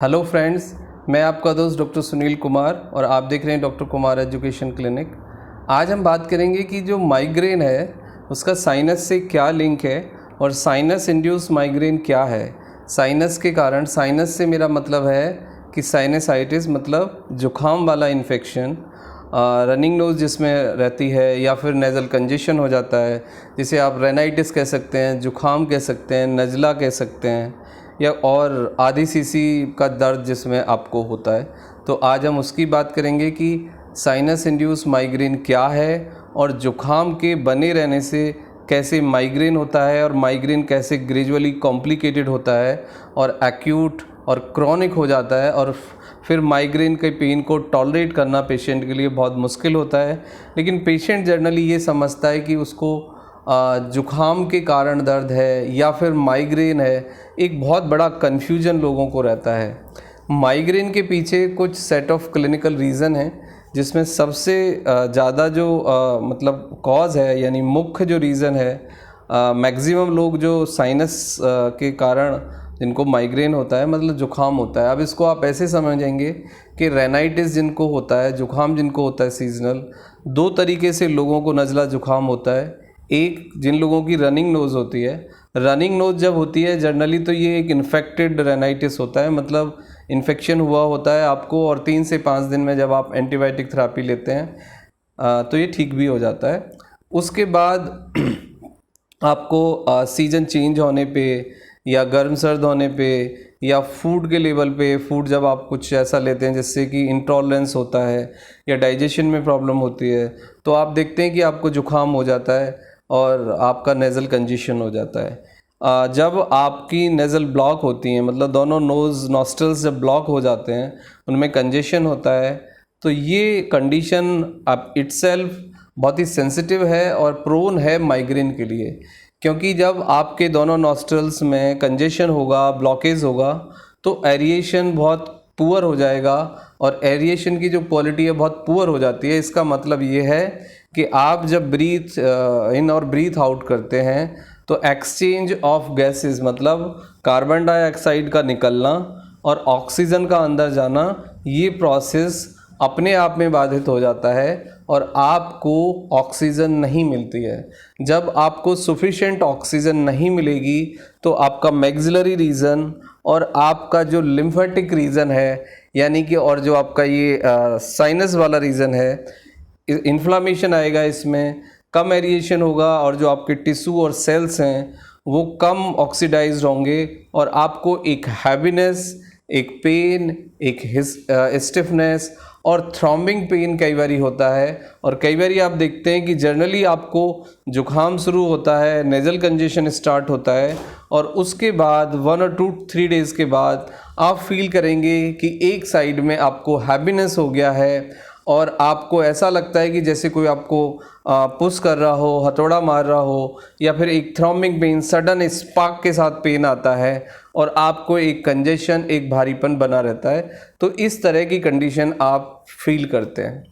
Hello friends, मैं आपका दोस्त डॉक्टर सुनील कुमार और आप देख रहे हैं डॉक्टर कुमार एजुकेशन क्लिनिक। आज हम बात करेंगे कि जो माइग्रेन है उसका साइनस से क्या लिंक है और साइनस इंड्यूस माइग्रेन क्या है। साइनस के कारण, साइनस से मेरा मतलब है कि साइनसाइटिस मतलब जुखाम वाला इन्फेक्शन, रनिंग नोज़ जिसमें रहती है, या फिर नेज़ल कंजेशन हो जाता है जिसे आप रेनाइटिस कह सकते हैं, जुखाम कह सकते हैं, नज़ला कह सकते हैं, या और आधी सीसी का दर्द जिसमें आपको होता है। तो आज हम उसकी बात करेंगे कि साइनस इंड्यूस माइग्रेन क्या है और जुखाम के बने रहने से कैसे माइग्रेन होता है और माइग्रेन कैसे ग्रेजुअली कॉम्प्लिकेटेड होता है और एक्यूट और क्रॉनिक हो जाता है, और फिर माइग्रेन के पेन को टॉलरेट करना पेशेंट के लिए बहुत मुश्किल होता है। लेकिन पेशेंट जनरली ये समझता है कि उसको जुखाम के कारण दर्द है या फिर माइग्रेन है। एक बहुत बड़ा कन्फ्यूजन लोगों को रहता है। माइग्रेन के पीछे कुछ सेट ऑफ क्लिनिकल रीज़न है, जिसमें सबसे ज़्यादा जो मतलब कॉज है, यानी मुख्य जो रीज़न है, मैक्सिमम लोग जो साइनस के कारण जिनको माइग्रेन होता है, मतलब जुखाम होता है। अब इसको आप ऐसे समझेंगे कि रेनाइटिस जिनको होता है, जुखाम जिनको होता है सीजनल, दो तरीके से लोगों को नज़ला जुखाम होता है। एक, जिन लोगों की रनिंग नोज़ होती है, रनिंग नोज़ जब होती है जनरली तो ये एक इन्फेक्टेड रेनाइटिस होता है, मतलब इन्फेक्शन हुआ होता है आपको, और 3 से 5 दिन में जब आप एंटीबायोटिक थेरेपी लेते हैं तो ये ठीक भी हो जाता है। उसके बाद आपको सीज़न चेंज होने पे या गर्म सर्द होने पे या फूड के लेवल पे, फूड जब आप कुछ ऐसा लेते हैं जिससे कि इंटॉलरेंस होता है या डाइजेशन में प्रॉब्लम होती है, तो आप देखते हैं कि आपको जुखाम हो जाता है और आपका नेज़ल कंजेशन हो जाता है। जब आपकी नेज़ल ब्लॉक होती हैं, मतलब दोनों नोज़ नॉस्ट्रल्स जब ब्लॉक हो जाते हैं, उनमें कंजेशन होता है, तो ये कंडीशन आप इटसेल्फ बहुत ही सेंसिटिव है और प्रोन है माइग्रेन के लिए। क्योंकि जब आपके दोनों नॉस्ट्रल्स में कंजेशन होगा, ब्लॉकेज होगा, तो एरिएशन बहुत पुअर हो जाएगा, और एरिएशन की जो क्वालिटी है बहुत पुअर हो जाती है। इसका मतलब ये है कि आप जब ब्रीथ इन और ब्रीथ आउट करते हैं तो एक्सचेंज ऑफ गैसेस, मतलब कार्बन डाइऑक्साइड का निकलना और ऑक्सीजन का अंदर जाना, ये प्रोसेस अपने आप में बाधित हो जाता है और आपको ऑक्सीजन नहीं मिलती है। जब आपको सफिशिएंट ऑक्सीजन नहीं मिलेगी तो आपका मैक्सिलरी रीजन और आपका जो लिम्फेटिक रीजन है, यानी कि और जो आपका ये साइनस वाला रीजन है, इन्फ्लामेशन आएगा, इसमें कम एरिएशन होगा, और जो आपके टिश्यू और सेल्स हैं वो कम ऑक्सीडाइज्ड होंगे, और आपको एक हैवीनेस, एक पेन, एक स्टिफनेस और थ्रॉम्बिंग पेन कई बारी होता है। और कई बारी आप देखते हैं कि जनरली आपको जुखाम शुरू होता है, नेज़ल कंजेशन स्टार्ट होता है, और उसके बाद 1 और 2-3 डेज़ के बाद आप फील करेंगे कि एक साइड में आपको हैवीनेस हो गया है, और आपको ऐसा लगता है कि जैसे कोई आपको पुश कर रहा हो, हथौड़ा मार रहा हो, या फिर एक थ्रॉम्बिंग पेन, सडन स्पार्क के साथ पेन आता है, और आपको एक कंजेशन, एक भारीपन बना रहता है। तो इस तरह की कंडीशन आप फील करते हैं।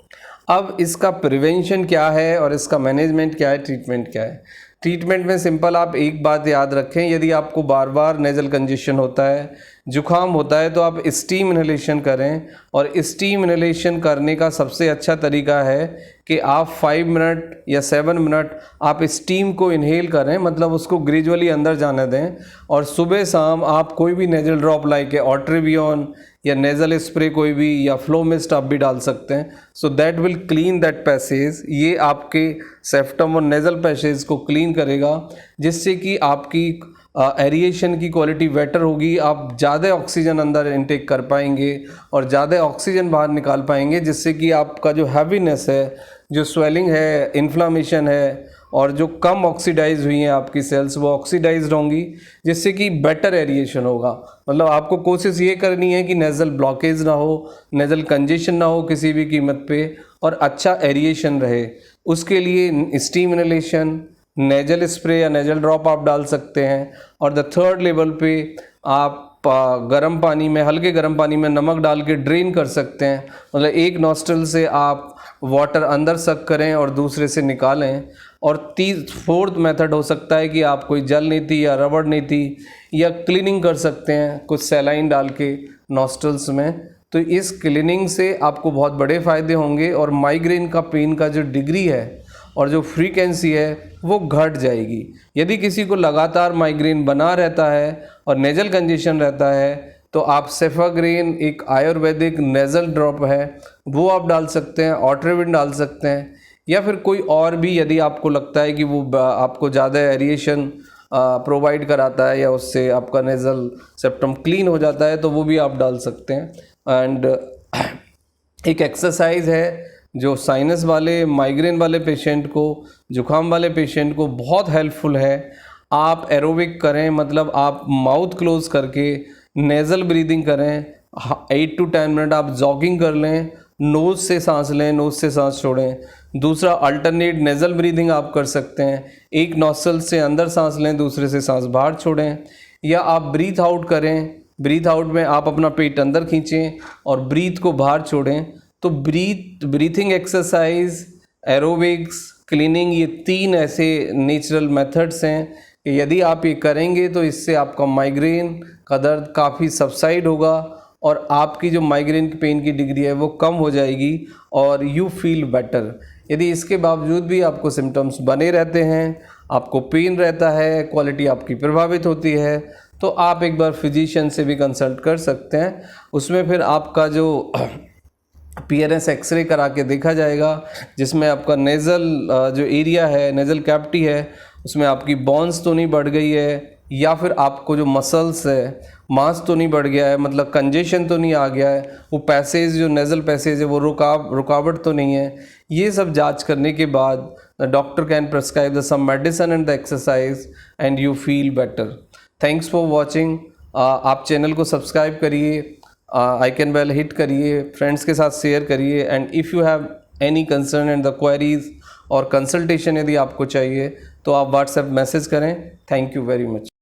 अब इसका प्रिवेंशन क्या है और इसका मैनेजमेंट क्या है, ट्रीटमेंट क्या है। ट्रीटमेंट में सिंपल आप एक बात याद रखें, यदि आपको बार बार नेज़ल कंजेशन होता है, जुखाम होता है, तो आप स्टीम इन्हेलेशन करें। और स्टीम इन्हेलेशन करने का सबसे अच्छा तरीका है कि आप 5 मिनट या 7 मिनट आप स्टीम को इन्हेल करें, मतलब उसको ग्रेजुअली अंदर जाने दें। और सुबह शाम आप कोई भी नेज़ल ड्रॉप लाइक ऑट्रिवियन या नेज़ल स्प्रे कोई भी, या फ्लो मिस्ट आप भी डाल सकते हैं। So that will clean that passage. ये आपके सेप्टम और नेज़ल पैसेज को क्लीन करेगा, जिससे कि आपकी एरिएशन की क्वालिटी बेटर होगी। आप ज़्यादा ऑक्सीजन अंदर इनटेक कर पाएंगे और ज़्यादा ऑक्सीजन बाहर निकाल पाएंगे, जिससे कि आपका जो हैवीनेस है, जो स्वेलिंग है, इन्फ्लामेशन है, और जो कम ऑक्सीडाइज हुई हैं आपकी सेल्स, वो ऑक्सीडाइज्ड होंगी, जिससे कि बेटर एरिएशन होगा। मतलब आपको कोशिश ये करनी है कि नेज़ल ब्लॉकेज ना हो, नेज़ल कंजेशन ना हो किसी भी कीमत पे, और अच्छा एरिएशन रहे। उसके लिए स्टीम इनहेलेशन, नेज़ल स्प्रे या नेज़ल ड्रॉप आप डाल सकते हैं। और द थर्ड लेवल पे आप गर्म पानी में, हल्के गर्म पानी में नमक डाल के ड्रेन कर सकते हैं। मतलब एक नॉस्ट्रल से आप वाटर अंदर सक करें और दूसरे से निकालें। और फोर्थ मेथड हो सकता है कि आप कोई जल नीति या रबड़ नीति या क्लीनिंग कर सकते हैं कुछ सैलाइन डाल के, नॉस्ट्रल्स में। तो इस क्लीनिंग से आपको बहुत बड़े फ़ायदे होंगे और माइग्रेन का पेन का जो डिग्री है और जो फ्रीक्वेंसी है वो घट जाएगी। यदि किसी को लगातार माइग्रेन बना रहता है और नेजल कंजेशन रहता है तो आप सेफाग्रेन, एक आयुर्वेदिक नेज़ल ड्रॉप है, वो आप डाल सकते हैं, ऑट्रेविन डाल सकते हैं, या फिर कोई और भी यदि आपको लगता है कि वो आपको ज़्यादा एरिएशन प्रोवाइड कराता है या उससे आपका नेज़ल सेप्टम क्लीन हो जाता है तो वो भी आप डाल सकते हैं। एंड एक एक्सरसाइज है जो साइनस वाले, माइग्रेन वाले पेशेंट को, जुकाम वाले पेशेंट को बहुत हेल्पफुल है। आप एरोबिक करें, मतलब आप माउथ क्लोज करके नेज़ल ब्रीदिंग करें, 8 to 10 मिनट आप जॉगिंग कर लें, नोज़ से सांस लें, नोज़ से सांस छोड़ें। दूसरा अल्टरनेट नेज़ल ब्रीदिंग आप कर सकते हैं, एक नॉस्ट्रल से अंदर सांस लें, दूसरे से सांस बाहर छोड़ें, या आप ब्रीथ आउट करें। ब्रीथ आउट में आप अपना पेट अंदर खींचें और ब्रीथ को बाहर छोड़ें। तो ब्रीथिंग एक्सरसाइज, एरोबिक्स, क्लीनिंग, ये 3 ऐसे नेचुरल मेथड्स हैं कि यदि आप ये करेंगे तो इससे आपका माइग्रेन का दर्द काफ़ी सबसाइड होगा और आपकी जो माइग्रेन की पेन की डिग्री है वो कम हो जाएगी और यू फील बेटर। यदि इसके बावजूद भी आपको सिम्टम्स बने रहते हैं, आपको पेन रहता है, क्वालिटी आपकी प्रभावित होती है, तो आप एक बार फिजिशियन से भी कंसल्ट कर सकते हैं। उसमें फिर आपका जो PNS एक्सरे करा के देखा जाएगा, जिसमें आपका नेज़ल जो एरिया है, नेज़ल कैविटी है, उसमें आपकी बोन्स तो नहीं बढ़ गई है, या फिर आपको जो मसल्स है, मांस तो नहीं बढ़ गया है, मतलब कंजेशन तो नहीं आ गया है, वो पैसेज जो नेज़ल पैसेज है वो रुकावट तो नहीं है। ये सब जांच करने के बाद the doctor can prescribe the some medicine and the exercise and you feel better. Thanks for watching. आप चैनल को सब्सक्राइब करिए, आइकन बेल हिट करिए, फ्रेंड्स के साथ शेयर करिए, and if you have any concern and the queries और consultation यदि आपको चाहिए तो आप व्हाट्सएप मैसेज करें। Thank you very much.